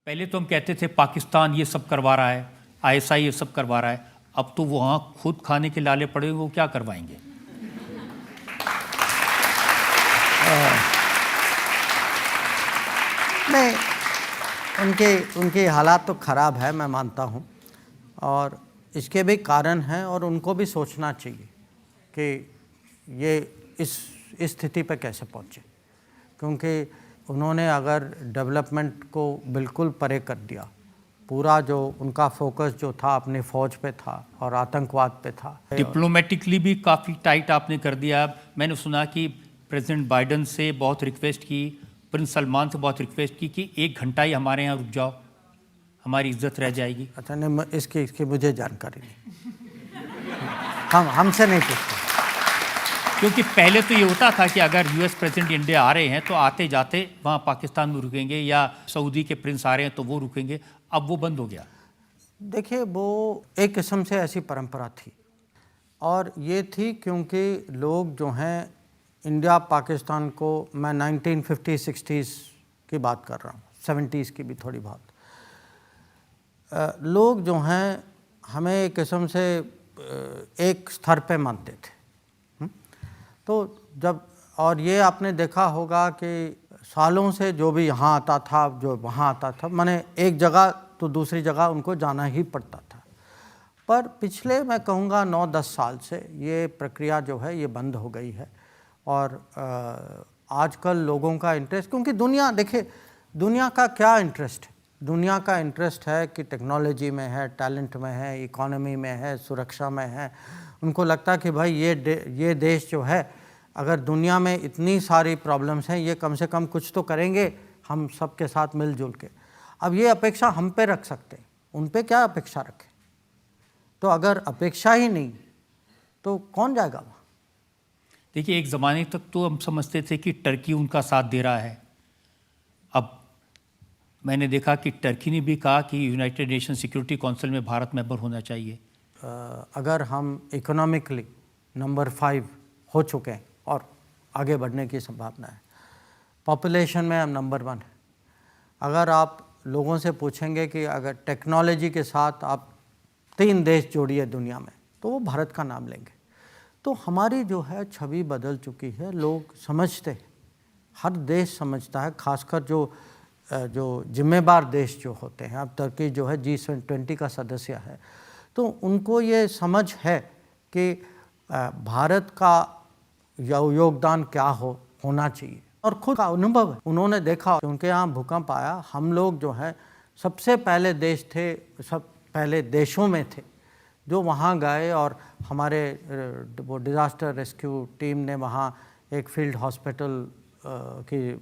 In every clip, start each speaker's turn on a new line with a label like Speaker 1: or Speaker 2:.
Speaker 1: पहले तो हम कहते थे पाकिस्तान ये सब करवा रहा है, आईएसआई ये सब करवा रहा है। अब तो वहाँ खुद खाने के लाले पड़े, वो क्या करवाएंगे?
Speaker 2: नहीं, उनके हालात तो ख़राब है, मैं मानता हूँ, और इसके भी कारण हैं और उनको भी सोचना चाहिए कि ये इस स्थिति पर कैसे पहुँचे, क्योंकि उन्होंने अगर डेवलपमेंट को बिल्कुल परे कर दिया, पूरा जो उनका फोकस जो था अपनी फ़ौज पे था और आतंकवाद पे था।
Speaker 1: डिप्लोमेटिकली भी काफ़ी टाइट आपने कर दिया। मैंने सुना कि प्रेसिडेंट बाइडेन से बहुत रिक्वेस्ट की, प्रिंस सलमान से बहुत रिक्वेस्ट की कि 1 घंटा ही हमारे यहाँ रुक जाओ, हमारी इज्जत रह जाएगी।
Speaker 2: अच्छा, नहीं, इसकी मुझे जानकारी नहीं। हमसे नहीं पूछते,
Speaker 1: क्योंकि पहले तो ये होता था कि अगर यूएस प्रेसिडेंट इंडिया आ रहे हैं तो आते जाते वहाँ पाकिस्तान में रुकेंगे, या सऊदी के प्रिंस आ रहे हैं तो वो रुकेंगे। अब वो बंद हो गया।
Speaker 2: देखिए, वो एक किस्म से ऐसी परंपरा थी, और ये थी क्योंकि लोग जो हैं इंडिया पाकिस्तान को, मैं 1950-60s की बात कर रहा हूँ, 70s की भी थोड़ी बहुत, लोग जो हैं हमें एक किस्म से एक स्तर पे मानते थे। तो जब, और ये आपने देखा होगा कि सालों से जो भी यहाँ आता था, जो वहाँ आता था, माने एक जगह तो दूसरी जगह उनको जाना ही पड़ता था। पर पिछले, मैं कहूँगा 9-10 साल से ये प्रक्रिया जो है ये बंद हो गई है, और आजकल लोगों का इंटरेस्ट, क्योंकि दुनिया, देखिए दुनिया का क्या इंटरेस्ट है, दुनिया का इंटरेस्ट है कि टेक्नोलॉजी में है, टैलेंट में है, इकोनॉमी में है, सुरक्षा में है। उनको लगता है कि भाई ये देश जो है, अगर दुनिया में इतनी सारी प्रॉब्लम्स हैं, ये कम से कम कुछ तो करेंगे हम सब के साथ मिलजुल के। अब ये अपेक्षा हम पे रख सकते हैं, उन पे क्या अपेक्षा रखें? तो अगर अपेक्षा ही नहीं तो कौन जाएगा वहाँ?
Speaker 1: देखिए, एक ज़माने तक तो हम समझते थे कि टर्की उनका साथ दे रहा है। अब मैंने देखा कि टर्की ने भी कहा कि यूनाइटेड नेशन सिक्योरिटी काउंसिल में भारत मेंबर होना चाहिए।
Speaker 2: अगर हम इकोनॉमिकली नंबर 5 हो चुके हैं और आगे बढ़ने की संभावना है, पॉपुलेशन में हम नंबर 1 है। अगर आप लोगों से पूछेंगे कि अगर टेक्नोलॉजी के साथ आप 3 देश जोड़िए दुनिया में, तो वो भारत का नाम लेंगे। तो हमारी जो है छवि बदल चुकी है, लोग समझते हैं, हर देश समझता है, खासकर जो जिम्मेदार देश जो होते हैं। अब तुर्की जो है G20 का सदस्य है, तो उनको ये समझ है कि भारत का योगदान क्या होना चाहिए, और खुद का अनुभव है, उन्होंने देखा, उनके यहाँ भूकंप आया, हम लोग जो है सबसे पहले देश थे, सब पहले देशों में थे जो वहाँ गए, और हमारे वो डिज़ास्टर रेस्क्यू टीम ने वहाँ एक फील्ड हॉस्पिटल की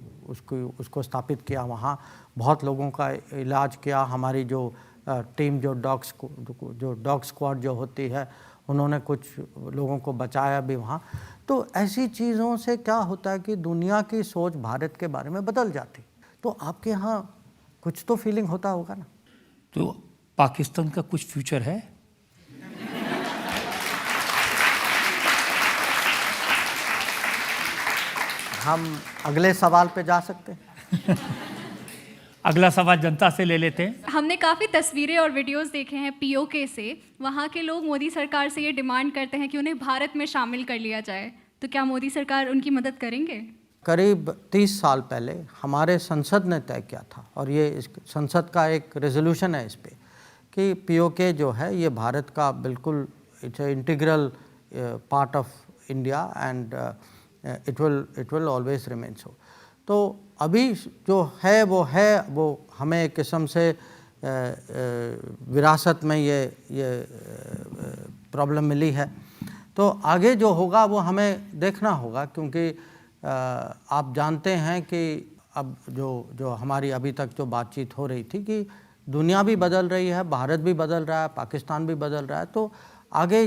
Speaker 2: उसको स्थापित किया, वहाँ बहुत लोगों का इलाज किया। हमारी जो टीम, जो डॉग स्क्वाड जो होती है, उन्होंने कुछ लोगों को बचाया भी वहाँ। तो ऐसी चीज़ों से क्या होता है कि दुनिया की सोच भारत के बारे में बदल जाती। तो आपके यहाँ कुछ तो फीलिंग होता होगा ना?
Speaker 1: तो पाकिस्तान का कुछ फ्यूचर है?
Speaker 2: हम अगले सवाल पे जा सकते हैं।
Speaker 1: अगला सवाल जनता से ले लेते हैं।
Speaker 3: हमने काफ़ी तस्वीरें और वीडियोस देखे हैं पीओके से। वहाँ के लोग मोदी सरकार से ये डिमांड करते हैं कि उन्हें भारत में शामिल कर लिया जाए, तो क्या मोदी सरकार उनकी मदद करेंगे?
Speaker 2: करीब 30 साल पहले हमारे संसद ने तय किया था, और ये इस संसद का एक रेजोल्यूशन है इस पे, कि पीओके जो है ये भारत का बिल्कुल, it's a integral part of India, and it will always remain सो। तो अभी जो है वो हमें एक किस्म से विरासत में ये प्रॉब्लम मिली है। तो आगे जो होगा वो हमें देखना होगा, क्योंकि आप जानते हैं कि अब जो हमारी अभी तक जो बातचीत हो रही थी कि दुनिया भी बदल रही है, भारत भी बदल रहा है, पाकिस्तान भी बदल रहा है, तो आगे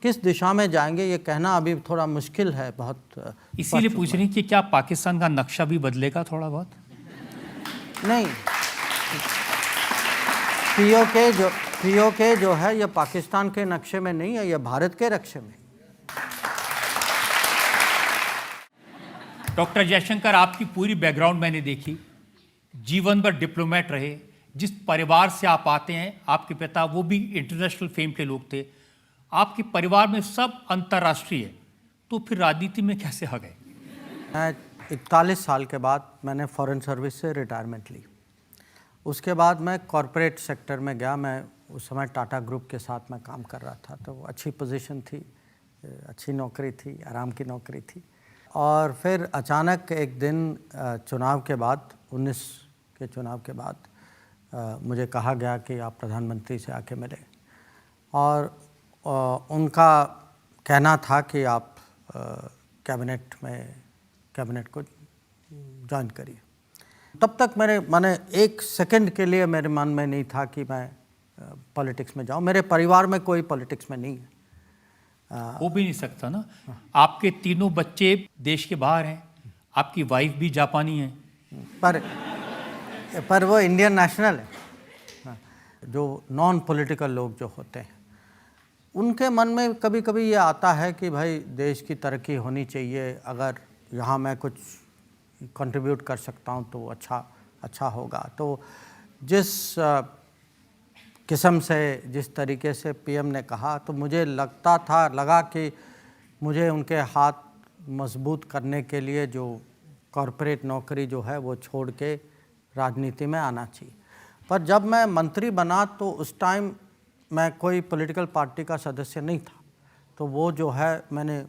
Speaker 2: किस दिशा में जाएंगे ये कहना अभी थोड़ा मुश्किल है बहुत।
Speaker 1: इसीलिए पूछ रही कि क्या पाकिस्तान का नक्शा भी बदलेगा थोड़ा बहुत?
Speaker 2: नहीं, पीओके जो है ये पाकिस्तान के नक्शे में नहीं है, ये भारत के नक्शे में।
Speaker 1: डॉक्टर जयशंकर, आपकी पूरी बैकग्राउंड मैंने देखी, जीवन भर डिप्लोमेट रहे, जिस परिवार से आप आते हैं, आपके पिता वो भी इंटरनेशनल फेम के लोग थे, आपके परिवार में सब अंतर्राष्ट्रीय है, तो फिर राजनीति में कैसे आ गए?
Speaker 2: मैं 41 साल के बाद मैंने फॉरेन सर्विस से रिटायरमेंट ली। उसके बाद मैं कॉरपोरेट सेक्टर में गया। मैं उस समय टाटा ग्रुप के साथ मैं काम कर रहा था, तो अच्छी पोजीशन थी, अच्छी नौकरी थी, आराम की नौकरी थी। और फिर अचानक एक दिन चुनाव के बाद, 19 के चुनाव के बाद मुझे कहा गया कि आप प्रधानमंत्री से आके मिले, और उनका कहना था कि आप कैबिनेट को ज्वाइन करिए। तब तक मैंने एक सेकंड के लिए मेरे मन में नहीं था कि मैं पॉलिटिक्स में जाऊं। मेरे परिवार में कोई पॉलिटिक्स में नहीं है।
Speaker 1: हो भी नहीं सकता ना। आपके तीनों बच्चे देश के बाहर हैं, आपकी वाइफ भी जापानी है।
Speaker 2: पर वो इंडियन नेशनल है। जो नॉन पॉलिटिकल लोग जो होते हैं, उनके मन में कभी कभी ये आता है कि भाई देश की तरक्की होनी चाहिए, अगर यहाँ मैं कुछ कंट्रीब्यूट कर सकता हूँ तो अच्छा होगा। तो जिस किस्म से, जिस तरीके से पीएम ने कहा, तो मुझे लगा कि मुझे उनके हाथ मजबूत करने के लिए जो कॉरपोरेट नौकरी जो है वो छोड़ के राजनीति में आना चाहिए। पर जब मैं मंत्री बना तो उस टाइम मैं कोई पॉलिटिकल पार्टी का सदस्य नहीं था, तो वो जो है मैंने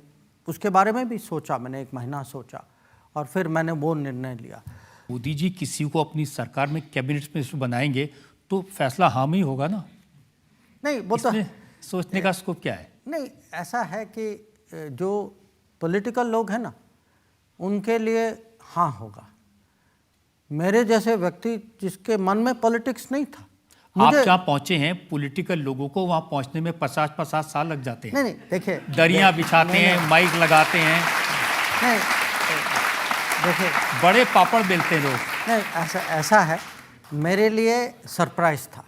Speaker 2: उसके बारे में भी सोचा, मैंने 1 महीना सोचा और फिर मैंने वो निर्णय लिया।
Speaker 1: मोदी जी किसी को अपनी सरकार में कैबिनेट मिनिस्टर बनाएंगे तो फैसला हम ही होगा ना।
Speaker 2: नहीं, वो तो
Speaker 1: सोचने का स्कोप क्या है?
Speaker 2: नहीं, ऐसा है कि जो पॉलिटिकल लोग हैं ना, उनके लिए हाँ होगा। मेरे जैसे व्यक्ति जिसके मन में पॉलिटिक्स नहीं था,
Speaker 1: आप जहाँ पहुंचे हैं, पॉलिटिकल लोगों को वहाँ पहुंचने में 50 साल लग जाते हैं।
Speaker 2: नहीं, देखिए,
Speaker 1: दरियाँ बिछाते हैं, माइक लगाते हैं।
Speaker 2: नहीं, देखिए,
Speaker 1: बड़े पापड़ बेलते हैं लोग।
Speaker 2: नहीं, ऐसा है, मेरे लिए सरप्राइज था।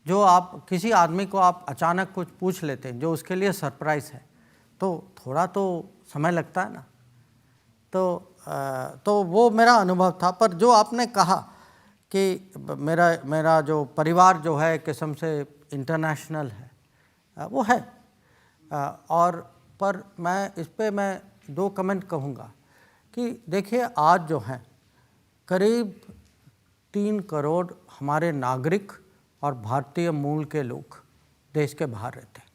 Speaker 2: जो आप किसी आदमी को आप अचानक कुछ पूछ लेते हैं जो उसके लिए सरप्राइज है, तो थोड़ा तो समय लगता है ना। तो वो मेरा अनुभव था। पर जो आपने कहा कि मेरा जो परिवार जो है एक किस्म से इंटरनेशनल है, वो है। और पर इस पे मैं 2 कमेंट कहूँगा कि देखिए, आज जो है करीब 3 करोड़ हमारे नागरिक और भारतीय मूल के लोग देश के बाहर रहते हैं।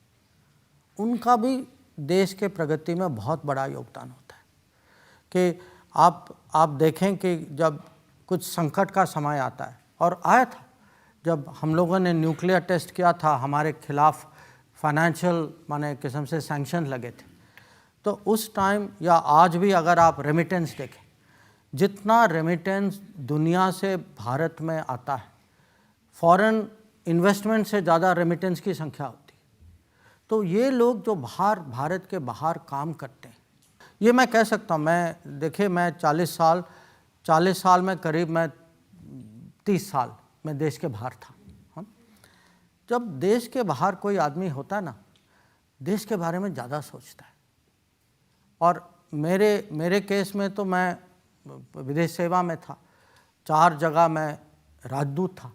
Speaker 2: उनका भी देश के प्रगति में बहुत बड़ा योगदान होता है। कि आप देखें कि जब कुछ संकट का समय आता है, और आया था जब हम लोगों ने न्यूक्लियर टेस्ट किया था, हमारे खिलाफ फाइनेंशियल माने किस्म से सैंक्शन लगे थे, तो उस टाइम या आज भी अगर आप रेमिटेंस देखें, जितना रेमिटेंस दुनिया से भारत में आता है, फॉरेन इन्वेस्टमेंट से ज़्यादा रेमिटेंस की संख्या होती है। तो ये लोग जो भारत के बाहर काम करते हैं, ये मैं कह सकता हूँ। देखिए, मैं 40 साल में करीब मैं 30 साल मैं देश के बाहर था। जब देश के बाहर कोई आदमी होता है ना, देश के बारे में ज़्यादा सोचता है। और मेरे केस में तो मैं विदेश सेवा में था, 4 जगह मैं राजदूत था।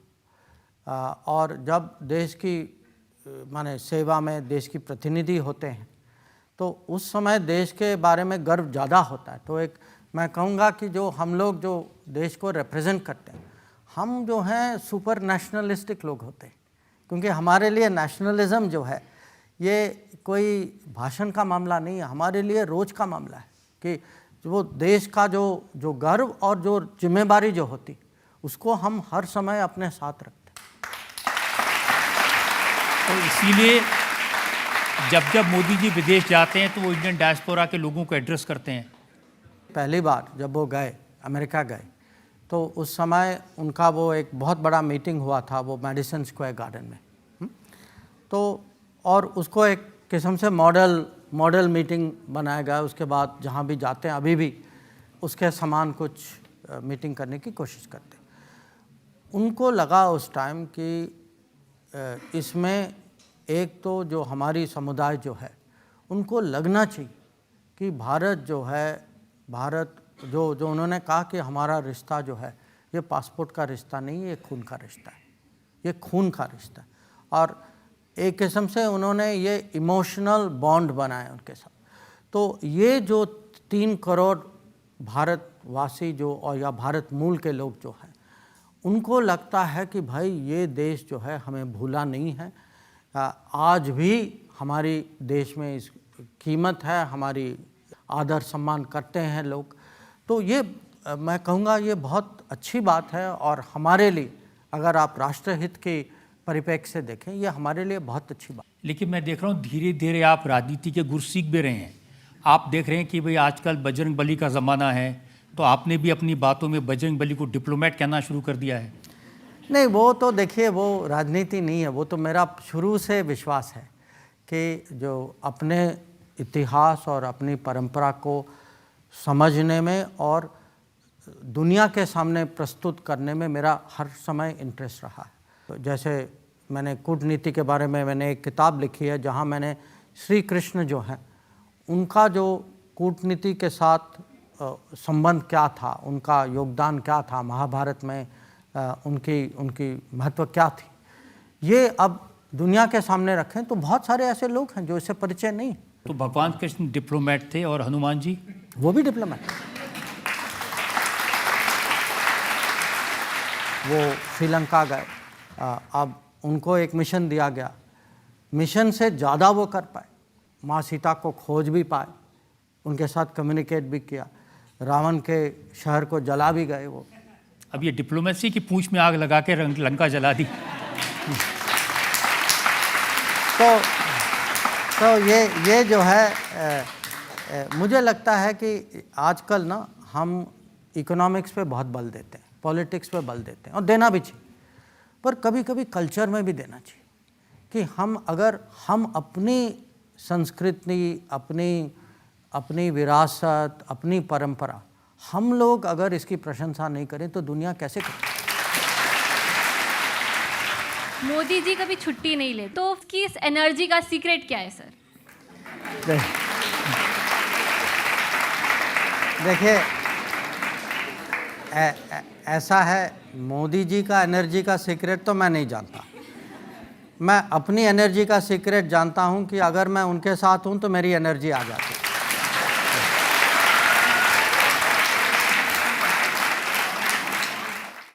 Speaker 2: और जब देश की माने सेवा में देश की प्रतिनिधि होते हैं, तो उस समय देश के बारे में गर्व ज़्यादा होता है। तो मैं कहूँगा कि जो हम लोग जो देश को रिप्रेजेंट करते हैं, हम जो हैं सुपर नेशनलिस्टिक लोग होते हैं। क्योंकि हमारे लिए नेशनलिज्म जो है ये कोई भाषण का मामला नहीं है, हमारे लिए रोज़ का मामला है। कि वो देश का जो गर्व और जो जिम्मेदारी जो होती, उसको हम हर समय अपने साथ रखते हैं।
Speaker 1: तो इसीलिए जब मोदी जी विदेश जाते हैं तो वो इंडियन डायस्पोरा के लोगों को एड्रेस करते हैं।
Speaker 2: पहली बार जब वो गए, अमेरिका गए, तो उस समय उनका वो एक बहुत बड़ा मीटिंग हुआ था, वो मैडिसन स्क्वायर गार्डन में। तो और उसको एक किस्म से मॉडल मीटिंग बनाया गया। उसके बाद जहाँ भी जाते हैं, अभी भी उसके समान कुछ मीटिंग करने की कोशिश करते हैं। उनको लगा उस टाइम कि इसमें एक तो जो हमारी समुदाय जो है, उनको लगना चाहिए कि भारत जो है, भारत जो उन्होंने कहा कि हमारा रिश्ता जो है ये पासपोर्ट का रिश्ता नहीं, ये खून का रिश्ता है, ये खून का रिश्ता है। और एक किस्म से उन्होंने ये इमोशनल बॉन्ड बनाया उनके साथ। तो ये जो 3 करोड़ भारतवासी जो और या भारत मूल के लोग जो हैं, उनको लगता है कि भाई ये देश जो है हमें भूला नहीं है, आज भी हमारी देश में इस कीमत है, हमारी आदर सम्मान करते हैं लोग। तो ये मैं कहूँगा ये बहुत अच्छी बात है, और हमारे लिए अगर आप राष्ट्रहित के परिप्रेक्ष्य से देखें, ये हमारे लिए बहुत अच्छी बात।
Speaker 1: लेकिन मैं देख रहा हूँ धीरे धीरे आप राजनीति के गुर सीख भी रहे हैं। आप देख रहे हैं कि भाई आजकल बजरंग बली का ज़माना है, तो आपने भी अपनी बातों में बजरंग बली को डिप्लोमेट कहना शुरू कर दिया है।
Speaker 2: नहीं, वो तो देखिए वो राजनीति नहीं है, वो तो मेरा शुरू से विश्वास है कि जो अपने इतिहास और अपनी परंपरा को समझने में और दुनिया के सामने प्रस्तुत करने में मेरा हर समय इंटरेस्ट रहा है। तो जैसे मैंने कूटनीति के बारे में मैंने एक किताब लिखी है, जहाँ मैंने श्री कृष्ण जो हैं उनका जो कूटनीति के साथ संबंध क्या था, उनका योगदान क्या था महाभारत में, उनकी महत्व क्या थी, ये अब दुनिया के सामने रखें तो बहुत सारे ऐसे लोग हैं जो इससे परिचय नहीं।
Speaker 1: तो भगवान कृष्ण डिप्लोमेट थे और हनुमान जी
Speaker 2: वो भी डिप्लोमेट, वो श्रीलंका गए, अब उनको एक मिशन दिया गया, मिशन से ज़्यादा वो कर पाए, माँ सीता को खोज भी पाए, उनके साथ कम्युनिकेट भी किया, रावण के शहर को जला भी गए वो।
Speaker 1: अब ये डिप्लोमेसी की पूंछ में आग लगा के लंका जला दी।
Speaker 2: तो ये जो है मुझे लगता है कि आजकल ना हम इकोनॉमिक्स पे बहुत बल देते हैं, पॉलिटिक्स पे बल देते हैं, और देना भी चाहिए, पर कभी कभी कल्चर में भी देना चाहिए कि अगर हम अपनी संस्कृति, अपनी विरासत, अपनी परंपरा, हम लोग अगर इसकी प्रशंसा नहीं करें तो दुनिया कैसे करे।
Speaker 3: मोदी जी कभी छुट्टी नहीं लेते, तो उसकी इस एनर्जी का सीक्रेट क्या है सर?
Speaker 2: देखिए ऐसा है, मोदी जी का एनर्जी का सीक्रेट तो मैं नहीं जानता, मैं अपनी एनर्जी का सीक्रेट जानता हूं कि अगर मैं उनके साथ हूं तो मेरी एनर्जी आ जाती है।